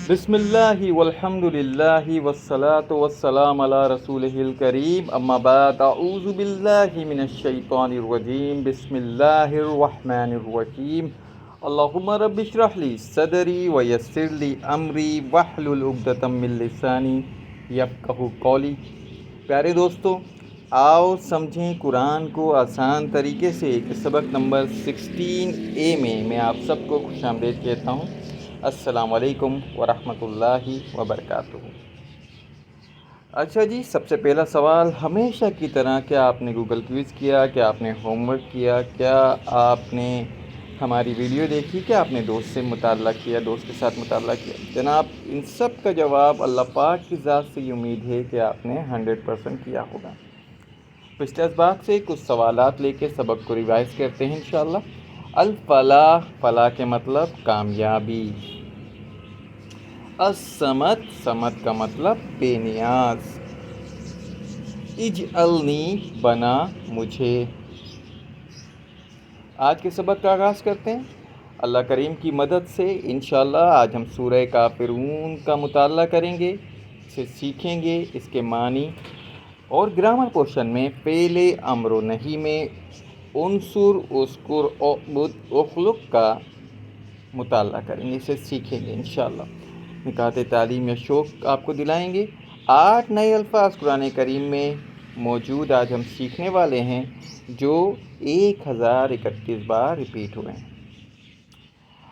بسم اللہ والحمد للہ والصلاة والسلام علی رسولہ الکریم اما بعد اعوذ باللہ من الشیطان الرجیم بسم اللہ الرحمن الرحیم اللہم رب اشرح لی صدری ویسر لی امری واحلل عقدۃ من لسانی یفقہوا قولی۔ پیارے دوستو، آؤ سمجھیں قرآن کو آسان طریقے سے کہ سبق نمبر 16A میں آپ سب کو خوش آمدید کہتا ہوں۔ السلام علیکم ورحمۃ اللہ وبرکاتہ۔ اچھا جی، سب سے پہلا سوال ہمیشہ کی طرح، کیا آپ نے گوگل کوئز کیا؟ کیا آپ نے ہوم ورک کیا؟ کیا آپ نے ہماری ویڈیو دیکھی؟ کیا آپ نے دوست سے مطالعہ کیا، دوست کے ساتھ مطالعہ کیا؟ جناب، ان سب کا جواب اللہ پاک کی ذات سے یہ امید ہے کہ آپ نے 100% کیا ہوگا۔ پچھلے اسباق سے کچھ سوالات لے کے سبق کو ریوائز کرتے ہیں انشاءاللہ۔ الفلاح، فلاح کے مطلب کامیابی۔ الصمد، صمد کا مطلب بے نیاز۔ اجعلنی، بنا مجھے۔ آج کے سبق کا آغاز کرتے ہیں اللہ کریم کی مدد سے۔ انشاءاللہ آج ہم سورہ کافرون کا مطالعہ کریں گے، اسے سیکھیں گے، اس کے معنی اور گرامر پورشن میں فعل امر و نہی میں انصر، اذکر، اعبد، اخلق کا مطالعہ کریں گے، اسے سیکھیں گے انشاءاللہ۔ نکات تعلیم یا شوق آپ کو دلائیں گے۔ 8 نئے الفاظ قرآن کریم میں موجود آج ہم سیکھنے والے ہیں، جو 1031 بار ریپیٹ ہوئے ہیں۔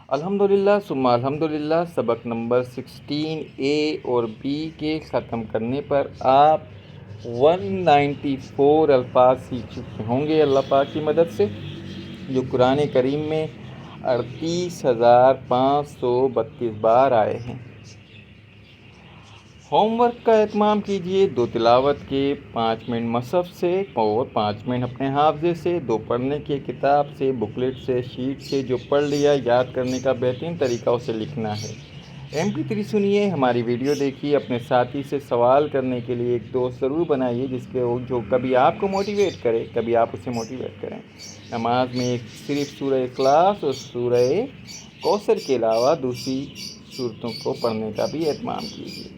الحمدللہ ثم الحمدللہ، سبق نمبر 16A اور B کے ختم کرنے پر آپ 194 الفاظ سیکھ چکے ہوں گے اللہ پاک کی مدد سے، جو قرآن کریم میں 38,532 بار آئے ہیں۔ ہوم ورک کا اہتمام کیجئے، 2 تلاوت کے، 5 منٹ مصحف سے اور 5 منٹ اپنے حافظے سے، 2 پڑھنے کی کتاب سے، بکلیٹ سے، شیٹ سے۔ جو پڑھ لیا یاد کرنے کا بہترین طریقہ اسے لکھنا ہے۔ MP3 سنیے، ہماری ویڈیو دیکھیے، اپنے ساتھی سے سوال کرنے کے لیے ایک دوست ضرور بنائیے جو کبھی آپ کو موٹیویٹ کرے، کبھی آپ اسے موٹیویٹ کریں۔ نماز میں صرف سورہ اخلاص اور سورہ کوثر کے علاوہ دوسری صورتوں کو پڑھنے کا بھی اہتمام کیجیے۔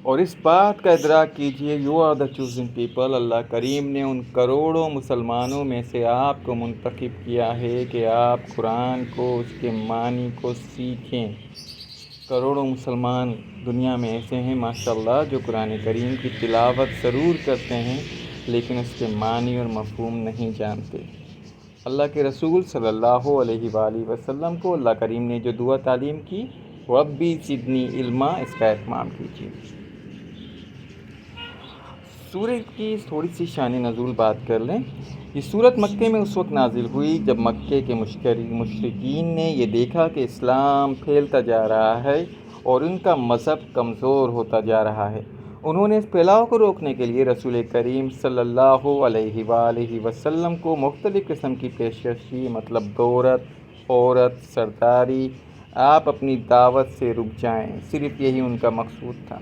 اور اس بات کا ادراک کیجیے، you are the chosen people, اللہ کریم نے ان کروڑوں مسلمانوں میں سے آپ کو منتخب کیا ہے کہ آپ قرآن کو، اس کے معنی کو سیکھیں۔ کروڑوں مسلمان دنیا میں ایسے ہیں ماشاءاللہ جو قرآن کریم کی تلاوت ضرور کرتے ہیں، لیکن اس کے معنی اور مفہوم نہیں جانتے۔ اللہ کے رسول صلی اللہ علیہ وآلہ وسلم کو اللہ کریم نے جو دعا تعلیم کی، ربی زدنی علما، اس کا اہتمام کیجیے۔ سورت کی تھوڑی سی شان نزول بات کر لیں۔ یہ سورت مکے میں اس وقت نازل ہوئی جب مکے کے مشرکین نے یہ دیکھا کہ اسلام پھیلتا جا رہا ہے اور ان کا مذہب کمزور ہوتا جا رہا ہے۔ انہوں نے اس پھیلاؤ کو روکنے کے لیے رسول کریم صلی اللہ علیہ وآلہ وسلم کو مختلف قسم کی پیشکش کی، مطلب دولت، عورت، سرداری، آپ اپنی دعوت سے رک جائیں، صرف یہی ان کا مقصود تھا۔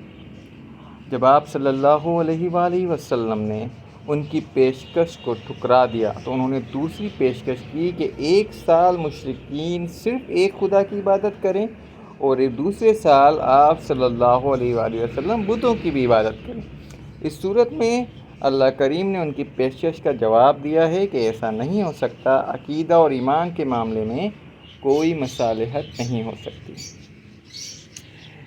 جب آپ صلی اللہ علیہ وآلہ وسلم نے ان کی پیشکش کو ٹھکرا دیا تو انہوں نے دوسری پیشکش کی کہ 1 سال مشرکین صرف ایک خدا کی عبادت کریں اور ایک دوسرے سال آپ صلی اللہ علیہ وآلہ وسلم بتوں کی بھی عبادت کریں۔ اس صورت میں اللہ کریم نے ان کی پیشکش کا جواب دیا ہے کہ ایسا نہیں ہو سکتا، عقیدہ اور ایمان کے معاملے میں کوئی مصالحت نہیں ہو سکتی۔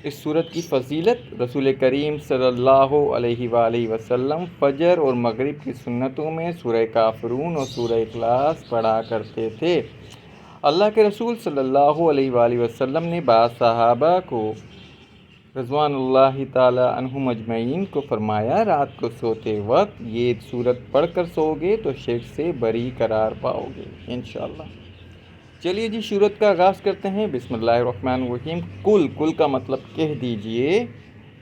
اس صورت کی فضیلت، رسول کریم صلی اللہ علیہ وآلہ وسلم فجر اور مغرب کی سنتوں میں سورہ کافرون اور سورہ اخلاص پڑھا کرتے تھے۔ اللہ کے رسول صلی اللہ علیہ وآلہ وسلم نے بعض صحابہ کو رضوان اللہ تعالی عنہم اجمعین کو فرمایا، رات کو سوتے وقت یہ سورت پڑھ کر سو گے تو شرک سے بری قرار پاؤ گے انشاءاللہ۔ چلیے جی، سورت کا آغاز کرتے ہیں۔ بسم اللہ الرحمن الرحیم۔ کل کا مطلب کہہ دیجئے،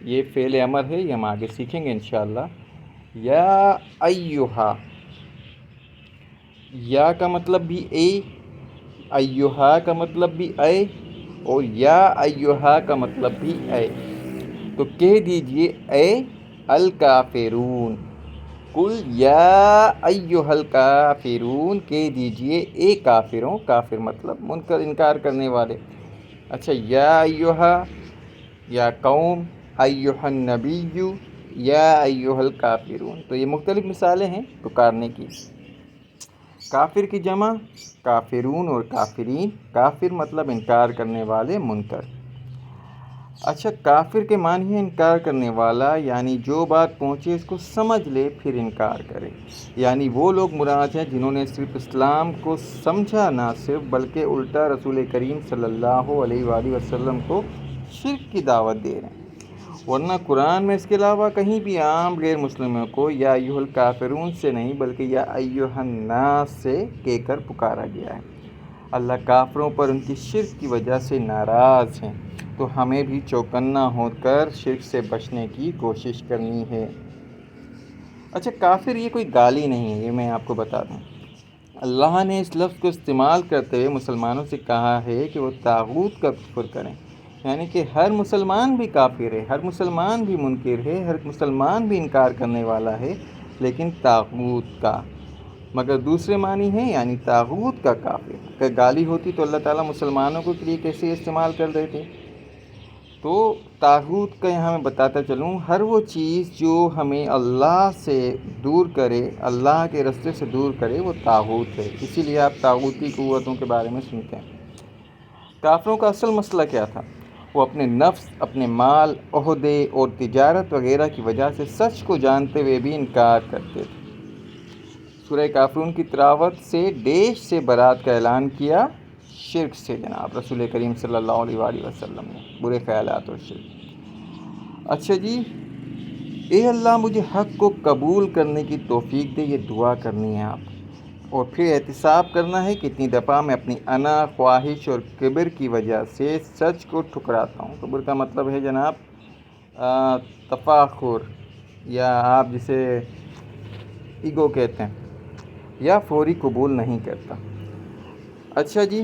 یہ فعل امر ہے، یہ ہم آگے سیکھیں گے انشاءاللہ۔ یا ایہا، یا کا مطلب بھی اے، ایہا کا مطلب بھی اے، اور یا ایہا کا مطلب بھی اے۔ تو کہہ دیجئے اے الکافرون، قل یا ایہا الکافرون، کہہ دیجئے اے کافروں، کافر مطلب منکر، انکار کرنے والے۔ اچھا، یا ایہا یا قوم ایھا النبی یا ایھا الکافرون. تو یہ مختلف مثالیں ہیں پکارنے کی. کافر کی جمع کافرون اور کافرین. کافر مطلب انکار کرنے والے، منکر. اچھا، کافر کے معنی ہے انکار کرنے والا، یعنی جو بات پہنچے اس کو سمجھ لے پھر انکار کرے. یعنی وہ لوگ مراد ہیں جنہوں نے صرف اسلام کو سمجھا نہ صرف، بلکہ الٹا رسول کریم صلی اللہ علیہ وآلہ وسلم کو شرک کی دعوت دے رہے ہیں. ورنہ قرآن میں اس کے علاوہ کہیں بھی عام غیر مسلموں کو یا ایھا الکافرون سے نہیں بلکہ یا ایھا الناس سے کہہ کر پکارا گیا ہے. اللہ کافروں پر ان کی شرک کی وجہ سے ناراض ہیں، تو ہمیں بھی چوکنا ہو کر شرک سے بچنے کی کوشش کرنی ہے. اچھا، کافر یہ کوئی گالی نہیں ہے، یہ میں آپ کو بتا دوں. اللہ نے اس لفظ کو استعمال کرتے ہوئے مسلمانوں سے کہا ہے کہ وہ طاغوت کا کفر کریں. یعنی کہ ہر مسلمان بھی کافر ہے، ہر مسلمان بھی منکر ہے، ہر مسلمان بھی انکار کرنے والا ہے، لیکن طاغوت کا. مگر دوسرے معنی ہیں، یعنی طاغوت کا کافر. اگر گالی ہوتی تو اللہ تعالیٰ مسلمانوں کے لیے کیسے استعمال کر دیتے؟ تو طاغوت کا یہاں میں بتاتا چلوں، ہر وہ چیز جو ہمیں اللہ سے دور کرے، اللہ کے راستے سے دور کرے، وہ طاغوت ہے. اسی لیے آپ طاغوتی قوتوں کے بارے میں سنتے ہیں. کافروں کا اصل مسئلہ کیا تھا؟ وہ اپنے نفس، اپنے مال، عہدے اور تجارت وغیرہ کی وجہ سے سچ کو جانتے ہوئے بھی انکار کرتے تھے. سورہ کافرون کی تلاوت سے ڈیش سے برات کا اعلان کیا، شرک سے جناب رسول کریم صلی اللہ علیہ وآلہ وسلم نے، برے خیالات اور شرک. اچھا جی، اے اللہ مجھے حق کو قبول کرنے کی توفیق دے، یہ دعا کرنی ہے آپ. اور پھر احتساب کرنا ہے کہ اتنی دفعہ میں اپنی انا، خواہش اور کبر کی وجہ سے سچ کو ٹھکراتا ہوں. کبر کا مطلب ہے جناب تفاخر، یا آپ جسے ایگو کہتے ہیں، یا فوری قبول نہیں کرتا. اچھا جی،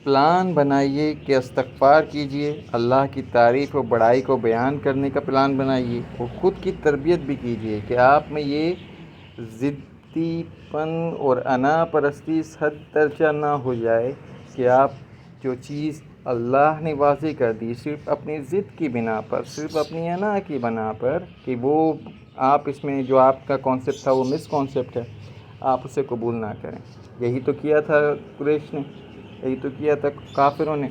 پلان بنائیے کہ استغفار کیجئے، اللہ کی تعریف و بڑائی کو بیان کرنے کا پلان بنائیے، اور خود کی تربیت بھی کیجئے کہ آپ میں یہ ضدی پن اور انا پرستی اس حد درجہ نہ ہو جائے کہ آپ جو چیز اللہ نے واضح کر دی صرف اپنی ضد کی بنا پر، صرف اپنی انا کی بنا پر، کہ وہ آپ اس میں جو آپ کا کانسیپٹ تھا وہ مس کانسیپٹ ہے، آپ اسے قبول نہ کریں. یہی تو کیا تھا قریش نے، یہی تو کیا تھا کافروں نے.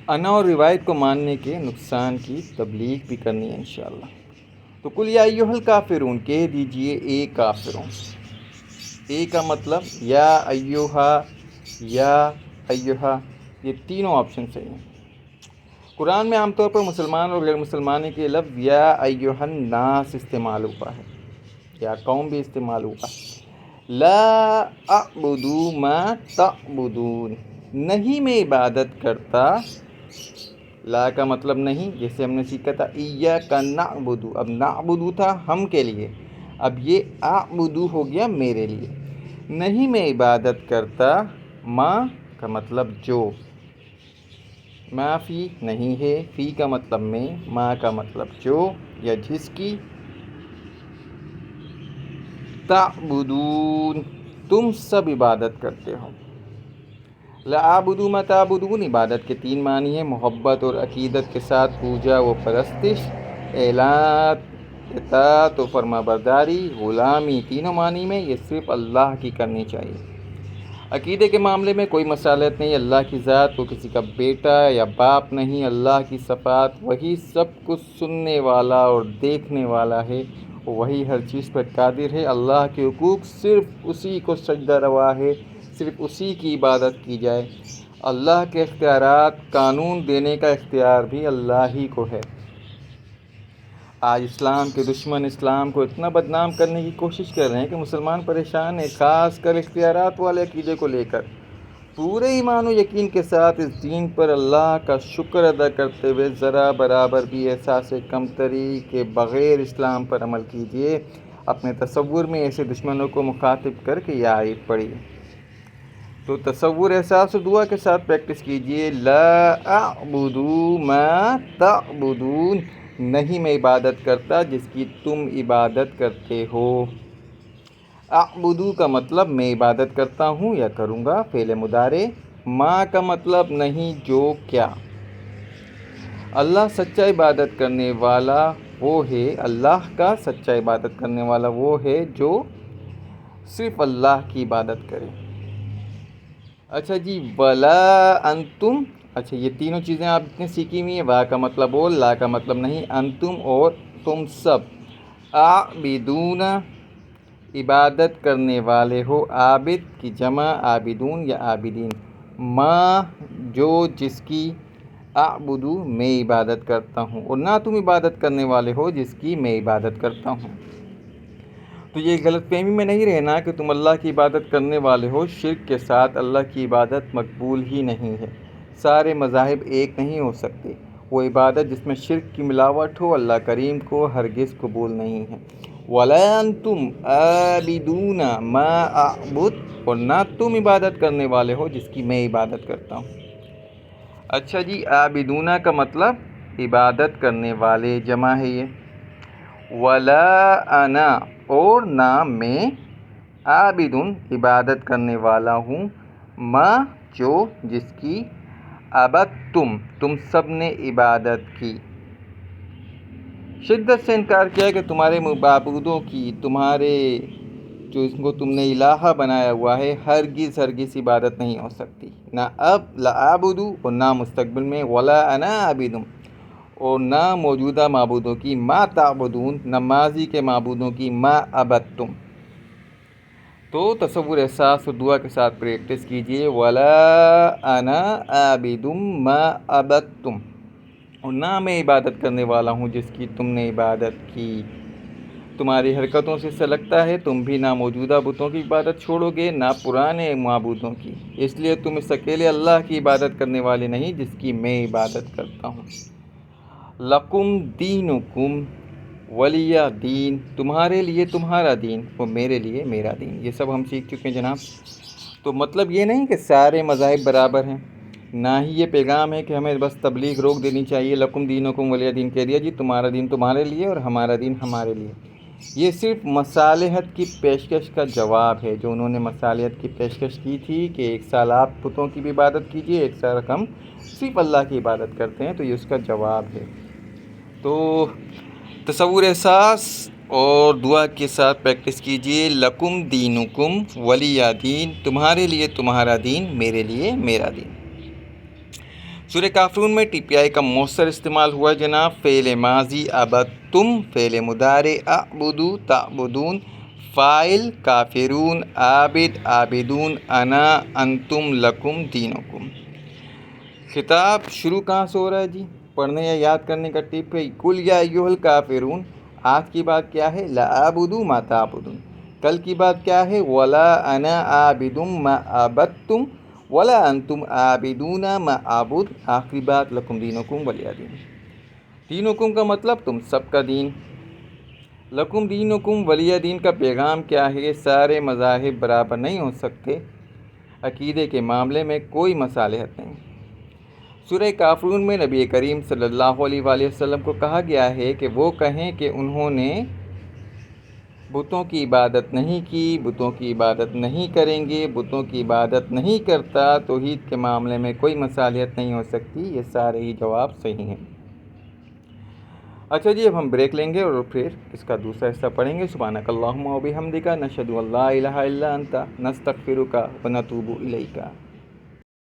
انا اور روایت کو ماننے کے نقصان کی تبلیغ بھی کرنی ہے انشاءاللہ. تو قل یا ایھا الکافرون، کہہ دیجئے اے کافرون. اے کا مطلب یا ایھا، یا ایھا، یہ تینوں آپشن صحیح ہیں. قرآن میں عام طور پر مسلمان اور غیر مسلمان کے لفظ یا ایھا الناس استعمال ہوا ہے، یا قوم بھی استعمال ہوا. لا اعبد ما تعبدون، نہیں میں عبادت کرتا. لا کا مطلب نہیں، جیسے ہم نے سیکھا تھا ایاک نعبد، اب نعبد تھا ہم کے لیے، اب یہ اعبد ہو گیا میرے لیے. نہیں میں عبادت کرتا، ما کا مطلب جو، ما فی نہیں ہے، فی کا مطلب میں، ما کا مطلب جو یا جس کی، تعبدون تم سب عبادت کرتے ہو. لا اعبد ما تعبدون، عبادت کے تین معنی ہیں: محبت اور عقیدت کے ساتھ پوجا و پرستش، اطاعت و فرما برداری، غلامی. تینوں معنی میں یہ صرف اللہ کی کرنی چاہیے. عقیدے کے معاملے میں کوئی مسالت نہیں. اللہ کی ذات وہ کسی کا بیٹا یا باپ نہیں. اللہ کی صفات، وہی سب کچھ سننے والا اور دیکھنے والا ہے، وہی ہر چیز پر قادر ہے. اللہ کے حقوق صرف اسی کو سجدہ روا ہے، صرف اسی کی عبادت کی جائے. اللہ کے اختیارات، قانون دینے کا اختیار بھی اللہ ہی کو ہے. آج اسلام کے دشمن اسلام کو اتنا بدنام کرنے کی کوشش کر رہے ہیں کہ مسلمان پریشان ہیں، خاص کر اختیارات والے عقیدے کو لے کر. پورے ایمان و یقین کے ساتھ اس دین پر اللہ کا شکر ادا کرتے ہوئے ذرا برابر بھی احساس کمتری کے بغیر اسلام پر عمل کیجیے. اپنے تصور میں ایسے دشمنوں کو مخاطب کر کے یہ آیت پڑھیے. تو تصور، احساس و دعا کے ساتھ پریکٹس کیجیے. لا اعبد ما تعبدون، نہیں میں عبادت کرتا جس کی تم عبادت کرتے ہو. اعبدو کا مطلب میں عبادت کرتا ہوں یا کروں گا، فعل مضارع. ما کا مطلب نہیں، جو کیا. اللہ سچا عبادت کرنے والا وہ ہے، اللہ کا سچا عبادت کرنے والا وہ ہے جو صرف اللہ کی عبادت کرے۔ اچھا جی، ولا انتم، اچھا یہ تینوں چیزیں آپ نے سیکھی ہوئی ہیں، وا کا مطلب وہ، لا کا مطلب نہیں، انتم اور تم سب، عابدون عبادت کرنے والے ہو، عابد کی جمع عابدون یا عابدین، ما جو جس کی، اعبدو میں عبادت کرتا ہوں، اور نہ تم عبادت کرنے والے ہو جس کی میں عبادت کرتا ہوں۔ تو یہ غلط فہمی میں نہیں رہنا کہ تم اللہ کی عبادت کرنے والے ہو، شرک کے ساتھ اللہ کی عبادت مقبول ہی نہیں ہے۔ سارے مذاہب ایک نہیں ہو سکتے، وہ عبادت جس میں شرک کی ملاوٹ ہو اللہ کریم کو ہرگز قبول نہیں ہے۔ وَلَا أَنْتُمْ عَابِدُونَ مَا أَعْبُدُ، اور نہ تم عبادت کرنے والے ہو جس کی میں عبادت کرتا ہوں۔ اچھا جی، عابدون کا مطلب عبادت کرنے والے جمع ہے یہ۔ وَلَا أَنَا، اور نہ میں، عابدٌ عبادت کرنے والا ہوں، ما جو جس کی، عبدتم تم سب نے عبادت کی۔ شدت سے انکار کیا کہ تمہارے معبودوں کی، تمہارے جو اس کو تم نے الہہ بنایا ہوا ہے، ہرگز ہرگز عبادت نہیں ہو سکتی، نہ اب لعابدو اور نہ مستقبل میں، ولا انا عابدم اور نہ موجودہ معبودوں کی، ما تعبدون نہ ماضی کے معبودوں کی، ما عبدتم۔ تو تصور احساس اور دعا کے ساتھ پریکٹس کیجئے، ولا انا عابدم ما عبدتم، اور نہ میں عبادت کرنے والا ہوں جس کی تم نے عبادت کی۔ تمہاری حرکتوں سے ایسا لگتا ہے تم بھی نہ موجودہ بتوں کی عبادت چھوڑو گے نہ پرانے معبودوں کی، اس لیے تم اس اکیلے اللہ کی عبادت کرنے والے نہیں جس کی میں عبادت کرتا ہوں۔ لکم دینکم ولی دین، تمہارے لیے تمہارا دین اور میرے لیے میرا دین، یہ سب ہم سیکھ چکے ہیں جناب۔ تو مطلب یہ نہیں کہ سارے مذاہب برابر ہیں، نہ ہی یہ پیغام ہے کہ ہمیں بس تبلیغ روک دینی چاہیے، لکم دینکم ولی دین کہہ دیا جی تمہارا دین تمہارے لیے اور ہمارا دین ہمارے لیے۔ یہ صرف مصالحت کی پیشکش کا جواب ہے، جو انہوں نے مصالحت کی پیشکش کی تھی کہ ایک سال آپ بتوں کی بھی عبادت کیجئے، ایک سال ہم صرف اللہ کی عبادت کرتے ہیں، تو یہ اس کا جواب ہے۔ تو تصور احساس اور دعا کے ساتھ پریکٹس کیجئے، لکم دینکم ولی دین، تمہارے لیے تمہارا دین میرے لیے میرا دین۔ سورہ کافرون میں ٹی پی آئی کا مؤثر استعمال ہوا جناب، فعل ماضی عبدتم، فعل مضارع اعبدو تعبدون، فاعل کافرون، عابد عابدون، انا انتم لکم دینکم۔ خطاب شروع کہاں سے ہو رہا ہے جی؟ پڑھنے یا یاد کرنے کا ٹپ ہے، قل یا ایھا الکافرون، آج کی بات کیا ہے؟ لا اعبد ما تعبدون، کل کی بات کیا ہے؟ ولا انا عابد ما عبدتم ولا انتم عابدون ما اعبد، آخری بات لکم دینکم ولی دین۔ دینکم کا مطلب تم سب کا دین، لکم دینکم ولی دین کا پیغام کیا ہے؟ سارے مذاہب برابر نہیں ہو سکتے، عقیدے کے معاملے میں کوئی مصالحت نہیں۔ سورہ کافرون میں نبی کریم صلی اللہ علیہ وآلہ وسلم کو کہا گیا ہے کہ وہ کہیں کہ انہوں نے بتوں کی عبادت نہیں کی، بتوں کی عبادت نہیں کریں گے، بتوں کی عبادت نہیں کرتا، توحید کے معاملے میں کوئی مصالحت نہیں ہو سکتی، یہ سارے ہی جواب صحیح ہیں۔ اچھا جی، اب ہم بریک لیں گے اور پھر اس کا دوسرا حصہ پڑھیں گے۔ سبحانک اللہم و بحمدک، نشہد ان لا الہ الا انت، نستغفرک و نتوب الیک۔